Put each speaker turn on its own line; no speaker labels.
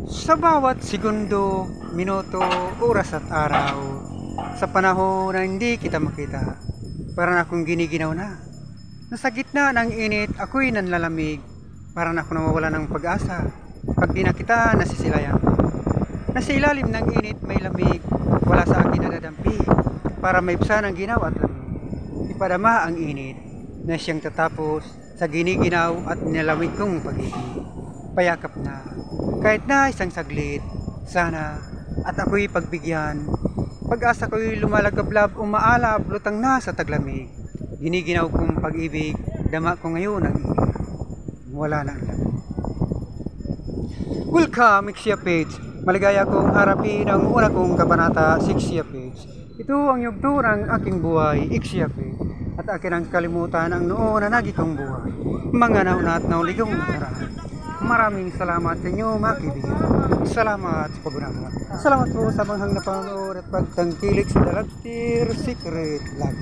Sa bawat segundo, minuto, oras at araw, sa panahon na hindi kita makita, parang akong giniginaw na. Nasa gitna ng init, ako'y nanlalamig, parang ako nawawala ng pag-asa. Pag di na kita nasisilayan, nasa ilalim ng init may lamig, wala sa akin nadadampi, para maibsan ang ginaw at lamig. Ipadama ang init, na siyang tatapos sa giniginaw at nilalamig kong pag-ibig. Payakap na, kahit na isang saglit, sana at ako'y pagbigyan. Pag-asa ko'y lumalagablab, umaalab, lutang na sa taglamig. Giniginaw kong pag-ibig, dama ko ngayon ang init. Wala na ang lamig. Welcome, Ixia Page. Maligaya kong harapin ang una kong kabanata, Ixia Page. Ito ang yugto ng aking buhay, Ixia Page. At akin ang kalimutan ang noon na nagitong buhay. Mga nauna at nauligong nakaraan. Maraming salamat sa inyo mga kaibigan. Salamat sa pag-unawa. Salamat po sa manghang napanood at pagtangkilik sa Dalagtir Secret Love.